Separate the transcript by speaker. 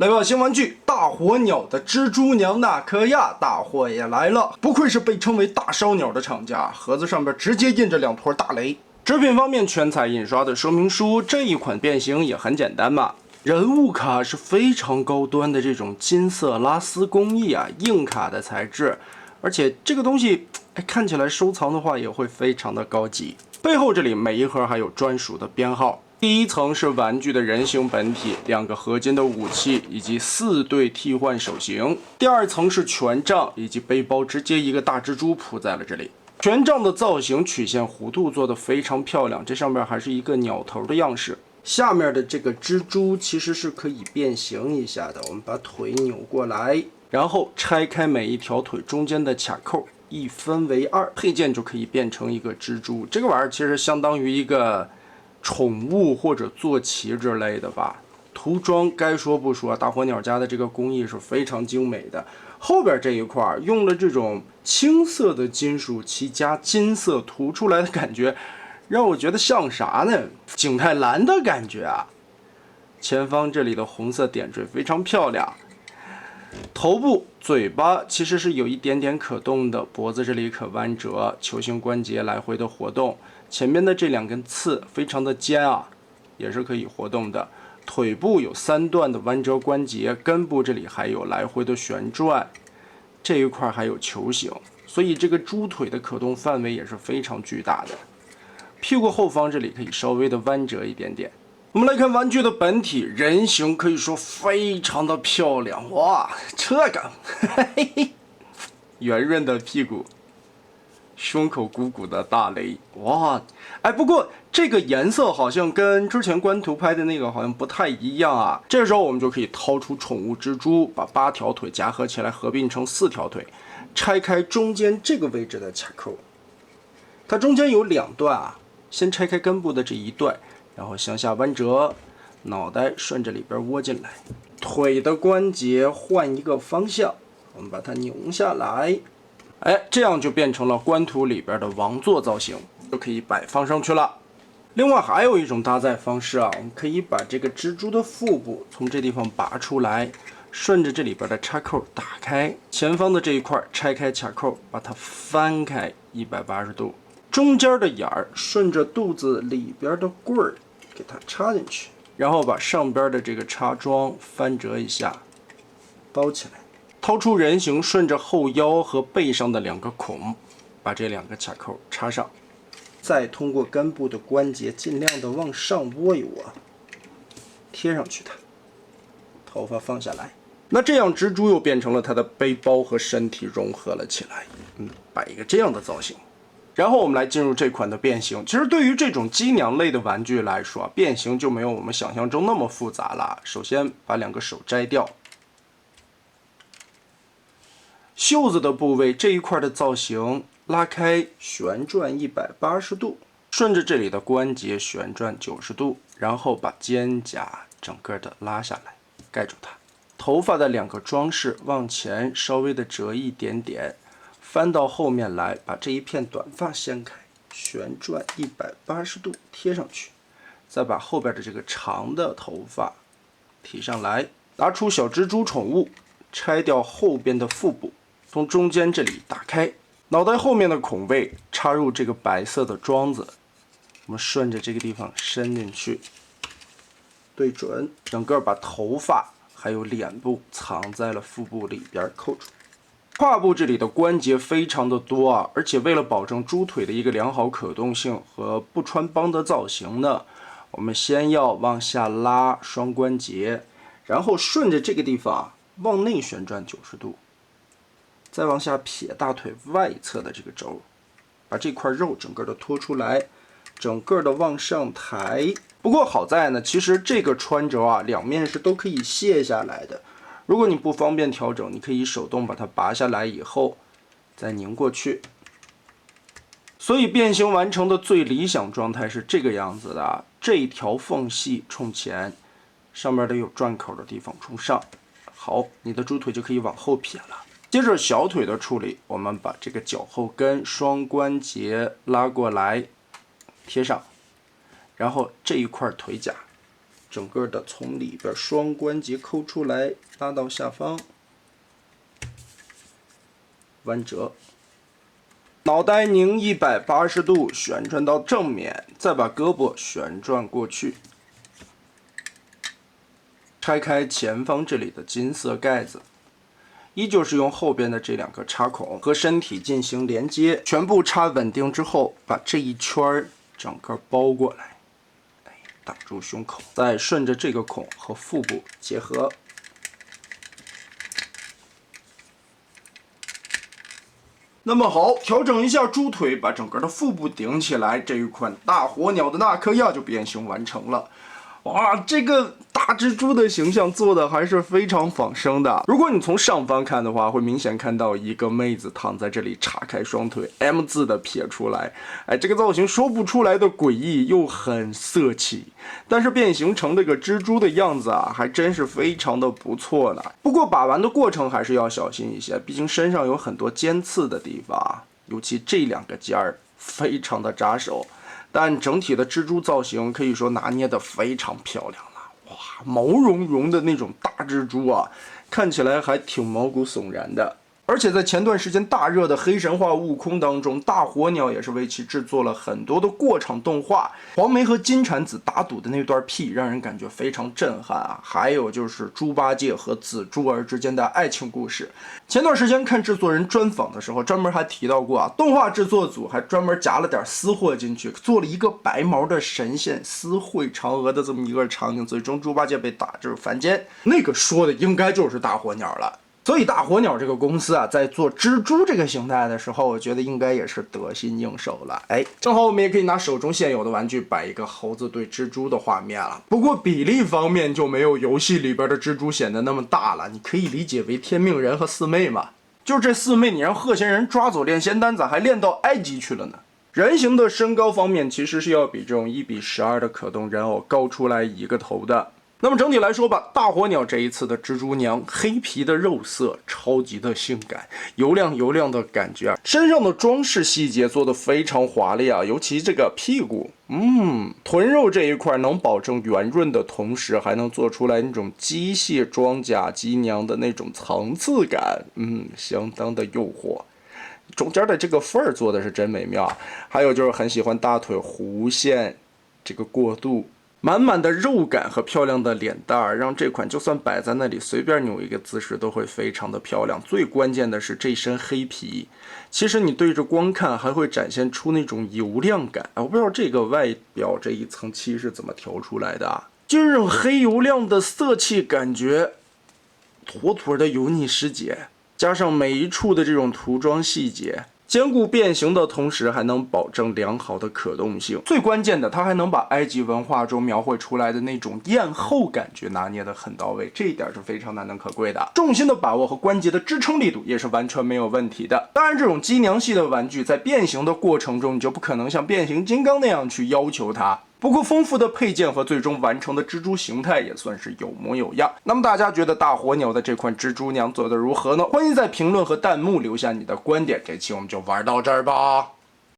Speaker 1: 来吧，新玩具大火鸟的蜘蛛娘纳科亚大货也来了，不愧是被称为大烧鸟的厂家，盒子上边直接印着两坨大雷。制品方面全彩印刷的说明书，这一款变形也很简单嘛。人物卡是非常高端的这种金色拉丝工艺啊，硬卡的材质，而且这个东西看起来收藏的话也会非常的高级。背后这里每一盒还有专属的编号。第一层是玩具的人形本体，2个合金的武器以及4对替换手型。第二层是权杖以及背包，直接一个大蜘蛛铺在了这里。权杖的造型曲线弧度做得非常漂亮，这上面还是一个鸟头的样式。下面的这个蜘蛛其实是可以变形一下的，我们把腿扭过来，然后拆开每一条腿中间的卡扣，一分为2，配件就可以变成一个蜘蛛。这个玩意儿其实相当于一个宠物或者坐骑之类的吧。涂装该说不说，大火鸟家的这个工艺是非常精美的。后边这一块用了这种青色的金属漆加金色涂出来的感觉，让我觉得像啥呢？景泰蓝的感觉啊。前方这里的红色点缀非常漂亮。头部、嘴巴其实是有一点点可动的，脖子这里可弯折，球形关节来回的活动。前面的这2根刺非常的尖啊，也是可以活动的。腿部有3段的弯折关节，根部这里还有来回的旋转，这一块还有球形，所以这个猪腿的可动范围也是非常巨大的。屁股后方这里可以稍微的弯折一点点。我们来看玩具的本体，人形可以说非常的漂亮，哇，这个圆润的屁股，胸口鼓鼓的大雷，哇，不过这个颜色好像跟之前官图拍的那个好像不太一样啊。这时候我们就可以掏出宠物蜘蛛，把8条腿夹合起来，合并成4条腿，拆开中间这个位置的卡扣。它中间有2段啊，先拆开根部的这一段，然后向下弯折，脑袋顺着里边窝进来，腿的关节换一个方向，我们把它扭下来。这样就变成了官图里边的王座造型，就可以摆放上去了。另外还有一种搭载方式啊，我们可以把这个蜘蛛的腹部从这地方拔出来，顺着这里边的插扣打开，前方的这一块拆开卡扣，把它翻开180度，中间的眼儿顺着肚子里边的棍儿给它插进去，然后把上边的这个插桩翻折一下，包起来。掏出人形，顺着后腰和背上的2个孔，把这2个卡扣插上，再通过根部的关节尽量的往上窝一窝，贴上去它，头发放下来。那这样蜘蛛又变成了它的背包和身体融合了起来，摆一个这样的造型。然后我们来进入这款的变形。其实对于这种机娘类的玩具来说，变形就没有我们想象中那么复杂了。首先把2个手摘掉。袖子的部位这一块的造型拉开，旋转180度，顺着这里的关节旋转90度，然后把肩胛整个的拉下来，盖住它。头发的2个装饰往前稍微的折一点点，翻到后面来，把这一片短发掀开，旋转180度贴上去，再把后边的这个长的头发提上来，拿出小蜘蛛宠物，拆掉后边的腹部。从中间这里打开，脑袋后面的孔位插入这个白色的桩子，我们顺着这个地方伸进去，对准，整个把头发还有脸部藏在了腹部里边，扣住。胯部这里的关节非常的多啊，而且为了保证猪腿的一个良好可动性和不穿帮的造型呢，我们先要往下拉双关节，然后顺着这个地方往内旋转90度。再往下撇大腿外侧的这个轴，把这块肉整个的拖出来，整个的往上抬。不过好在呢，其实这个穿轴啊，2面是都可以卸下来的。如果你不方便调整，你可以手动把它拔下来以后再拧过去。所以变形完成的最理想状态是这个样子的啊，这一条缝隙冲前，上面得有转口的地方冲上。好，你的猪腿就可以往后撇了。接着小腿的处理，我们把这个脚后跟双关节拉过来贴上，然后这一块腿甲整个的从里边双关节抠出来，拉到下方，弯折。脑袋拧180度，旋转到正面，再把胳膊旋转过去。拆开前方这里的金色盖子，依旧是用后边的这2个插孔和身体进行连接，全部插稳定之后，把这一圈整个包过来，挡住胸口，再顺着这个孔和腹部结合。那么好，调整一下猪腿，把整个的腹部顶起来，这一款大火鸟的纳克亚就变形完成了。哇，这个大蜘蛛的形象做的还是非常仿生的。如果你从上方看的话，会明显看到一个妹子躺在这里，叉开双腿 ，M 字的撇出来。这个造型说不出来的诡异又很色气，但是变形成这个蜘蛛的样子啊，还真是非常的不错呢。不过把玩的过程还是要小心一些，毕竟身上有很多尖刺的地方，尤其这2个尖儿非常的扎手。但整体的蜘蛛造型可以说拿捏的非常漂亮了，哇，毛茸茸的那种大蜘蛛啊，看起来还挺毛骨悚然的。而且在前段时间大热的黑神话悟空当中，大火鸟也是为其制作了很多的过场动画。黄梅和金蝉子打赌的那段屁让人感觉非常震撼啊！还有就是猪八戒和紫珠儿之间的爱情故事。前段时间看制作人专访的时候，专门还提到过啊，动画制作组还专门夹了点私货进去，做了一个白毛的神仙私会嫦娥的这么一个场景，最终猪八戒被打至凡间。那个说的应该就是大火鸟了。所以大火鸟这个公司啊，在做蜘蛛这个形态的时候，我觉得应该也是得心应手了。正好我们也可以拿手中现有的玩具摆一个猴子对蜘蛛的画面了。不过比例方面就没有游戏里边的蜘蛛显得那么大了，你可以理解为天命人和四妹嘛。就是这四妹，你让鹤仙人抓走练仙丹，咋还练到埃及去了呢？人形的身高方面，其实是要比这种1:12的可动人偶高出来1个头的。那么整体来说吧，大火鸟这一次的蜘蛛娘，黑皮的肉色超级的性感，油亮油亮的感觉啊，身上的装饰细节做得非常华丽啊，尤其这个屁股，臀肉这一块能保证圆润的同时，还能做出来那种机械装甲机娘的那种层次感，相当的诱惑。中间的这个缝儿做的是真美妙，还有就是很喜欢大腿弧线这个过渡。满满的肉感和漂亮的脸蛋儿，让这款就算摆在那里随便扭一个姿势都会非常的漂亮。最关键的是这身黑皮，其实你对着光看还会展现出那种油亮感。我不知道这个外表这一层漆是怎么调出来的啊，就是这种黑油亮的色气感觉，妥妥的油腻师姐，加上每一处的这种涂装细节。兼顾变形的同时，还能保证良好的可动性。最关键的，它还能把埃及文化中描绘出来的那种艳后感觉拿捏得很到位，这一点是非常难能可贵的。重心的把握和关节的支撑力度也是完全没有问题的。当然，这种机娘系的玩具在变形的过程中，你就不可能像变形金刚那样去要求它。不过丰富的配件和最终完成的蜘蛛形态也算是有模有样。那么大家觉得大火鸟的这款蜘蛛娘做得如何呢？欢迎在评论和弹幕留下你的观点。这期我们就玩到这儿吧。